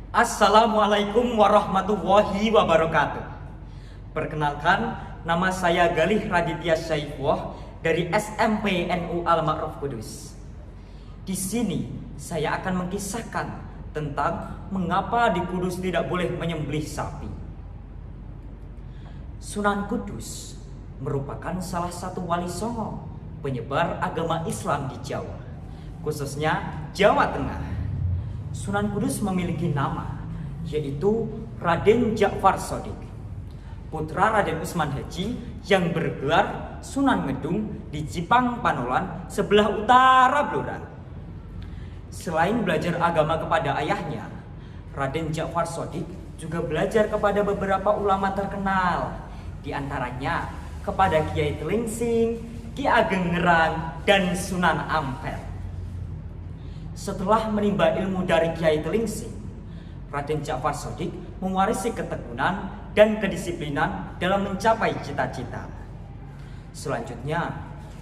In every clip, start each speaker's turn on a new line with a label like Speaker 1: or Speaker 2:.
Speaker 1: Assalamualaikum warahmatullahi wabarakatuh. Perkenalkan, nama saya Galih Raditya Syaifullah dari SMP NU Al-Ma'ruf Kudus. Di sini saya akan mengisahkan tentang mengapa di Kudus tidak boleh menyembelih sapi. Sunan Kudus merupakan salah satu wali songo penyebar agama Islam di Jawa, khususnya Jawa Tengah. Sunan Kudus memiliki nama, yaitu Raden Ja'far Shodiq, putra Raden Usman Haji yang bergelar Sunan Ngedung di Cipang Panolan, sebelah utara Blora. Selain belajar agama kepada ayahnya, Raden Ja'far Shodiq juga belajar kepada beberapa ulama terkenal, di antaranya kepada Kiai Telingsing, Ki Ageng Ngerang, dan Sunan Ampel. Setelah menimba ilmu dari Kiai Telingsing, Raden Ja'far Shodiq mewarisi ketekunan dan kedisiplinan dalam mencapai cita-cita. Selanjutnya,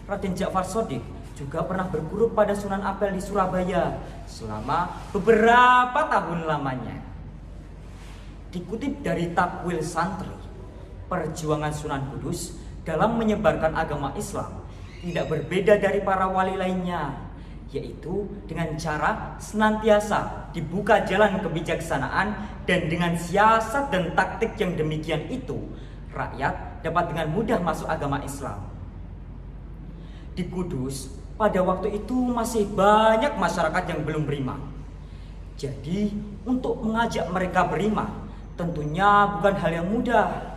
Speaker 1: Raden Ja'far Shodiq juga pernah berguru pada Sunan Ampel di Surabaya selama beberapa tahun lamanya. Dikutip dari Takwil Santri, perjuangan Sunan Kudus dalam menyebarkan agama Islam tidak berbeda dari para wali lainnya, yaitu dengan cara senantiasa dibuka jalan kebijaksanaan, dan dengan siasat dan taktik yang demikian itu, rakyat dapat dengan mudah masuk agama Islam. Di Kudus, pada waktu itu masih banyak masyarakat yang belum beriman. Jadi, untuk mengajak mereka beriman tentunya bukan hal yang mudah.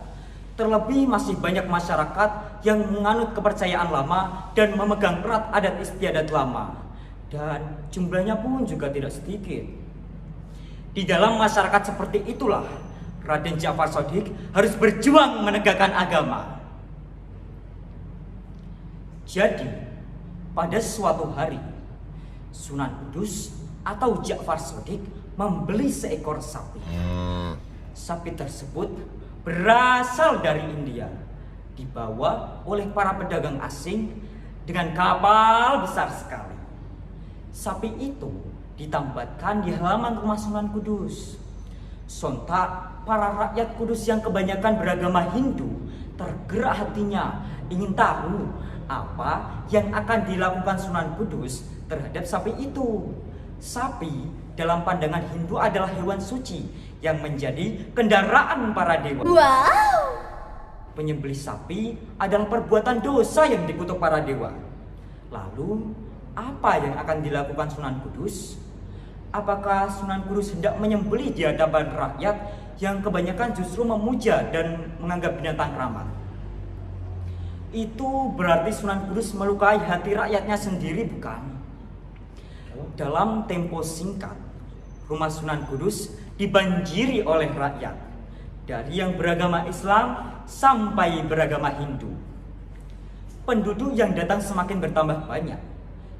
Speaker 1: Terlebih masih banyak masyarakat yang menganut kepercayaan lama dan memegang erat adat istiadat lama. Dan jumlahnya pun juga tidak sedikit. Di dalam masyarakat seperti itulah Raden Ja'far Shodiq harus berjuang menegakkan agama. Jadi, pada suatu hari, Sunan Kudus atau Ja'far Shodiq membeli seekor sapi. Sapi tersebut berasal dari India, dibawa oleh para pedagang asing dengan kapal besar sekali. Sapi itu ditambatkan di halaman rumah Sunan Kudus. Sontak para rakyat Kudus yang kebanyakan beragama Hindu tergerak hatinya ingin tahu apa yang akan dilakukan Sunan Kudus terhadap sapi itu. Sapi dalam pandangan Hindu adalah hewan suci yang menjadi kendaraan para dewa.
Speaker 2: Wow!
Speaker 1: Menyembelih sapi adalah perbuatan dosa yang dikutuk para dewa. Lalu, apa yang akan dilakukan Sunan Kudus? Apakah Sunan Kudus hendak menyembelih di hadapan rakyat yang kebanyakan justru memuja dan menganggap binatang keramat? Itu berarti Sunan Kudus melukai hati rakyatnya sendiri, bukan? Dalam tempo singkat, rumah Sunan Kudus dibanjiri oleh rakyat, dari yang beragama Islam sampai beragama Hindu. Penduduk yang datang semakin bertambah banyak.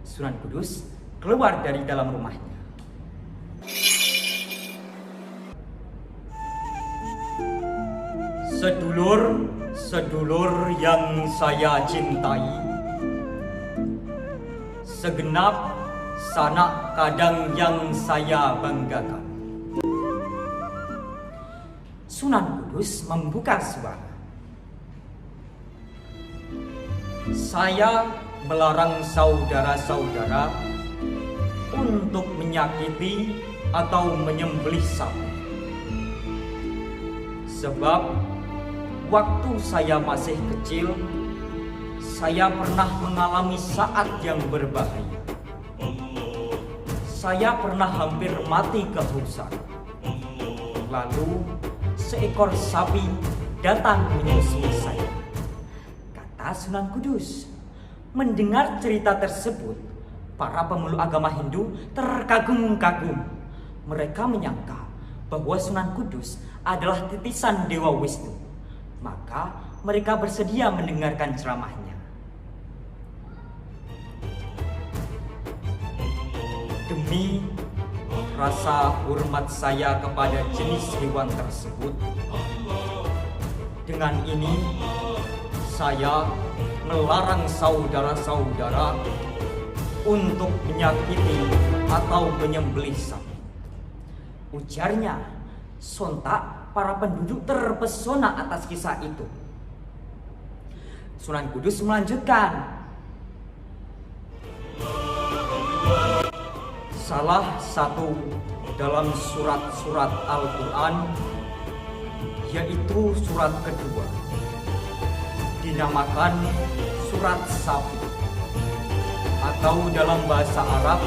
Speaker 1: Sunan Kudus keluar dari dalam rumahnya. Sedulur-sedulur yang saya cintai, segenap sanak kadang yang saya banggakan. Sunan Kudus membuka suara. Saya melarang saudara-saudara untuk menyakiti atau menyembelih sapi. Sebab waktu saya masih kecil, saya pernah mengalami saat yang berbahaya. Saya pernah hampir mati kehausan. Lalu seekor sapi datang menyusui saya, kata Sunan Kudus. Mendengar cerita tersebut, para pemeluk agama Hindu terkagum-kagum. Mereka menyangka bahwa Sunan Kudus adalah titisan Dewa Wisnu. Maka mereka bersedia mendengarkan ceramahnya. Demi rasa hormat saya kepada jenis hewan tersebut, dengan ini saya melarang saudara-saudara untuk menyakiti atau menyembelih sapi. ujarnya. Sontak para penduduk terpesona atas kisah itu. Sunan Kudus melanjutkan, salah satu dalam surat-surat Al-Quran, yaitu surat kedua, dinamakan surat Safi, atau dalam bahasa Arab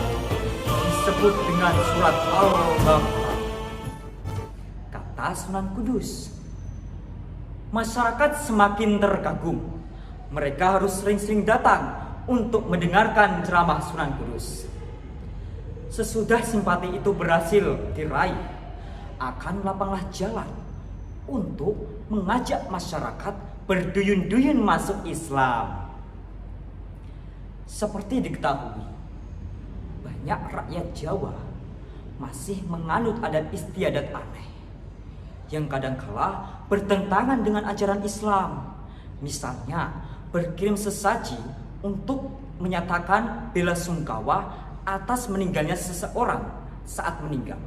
Speaker 1: disebut dengan surat Al-Baqarah. Kata Sunan Kudus, masyarakat semakin terkagum. Mereka harus sering-sering datang untuk mendengarkan ceramah Sunan Kudus. Sesudah simpati itu berhasil diraih, akan lapanglah jalan untuk mengajak masyarakat berduyun-duyun masuk Islam. Seperti diketahui, banyak rakyat Jawa masih menganut adat istiadat aneh yang kadangkala bertentangan dengan ajaran Islam. Misalnya, berkirim sesaji untuk menyatakan bela sungkawa atas meninggalnya seseorang saat meninggal.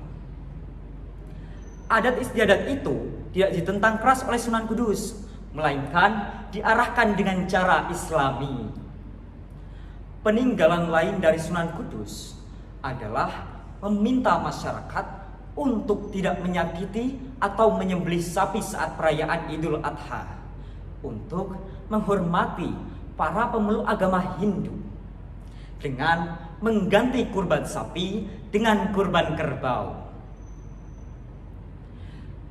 Speaker 1: Adat istiadat itu tidak ditentang keras oleh Sunan Kudus, melainkan diarahkan dengan cara Islami. Peninggalan lain dari Sunan Kudus adalah meminta masyarakat untuk tidak menyakiti atau menyembelih sapi saat perayaan Idul Adha, untuk menghormati para pemeluk agama Hindu dengan mengganti kurban sapi dengan kurban kerbau.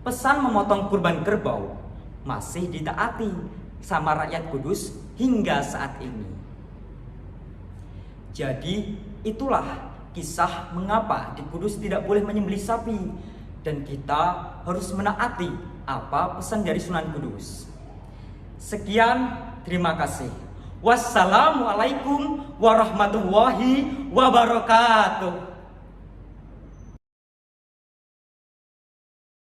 Speaker 1: Pesan memotong kurban kerbau masih ditaati sama rakyat Kudus hingga saat ini. Jadi itulah kisah mengapa di Kudus tidak boleh menyembelih sapi, dan kita harus menaati apa pesan dari Sunan Kudus. Sekian, terima kasih. Wassalamualaikum warahmatullahi wabarakatuh.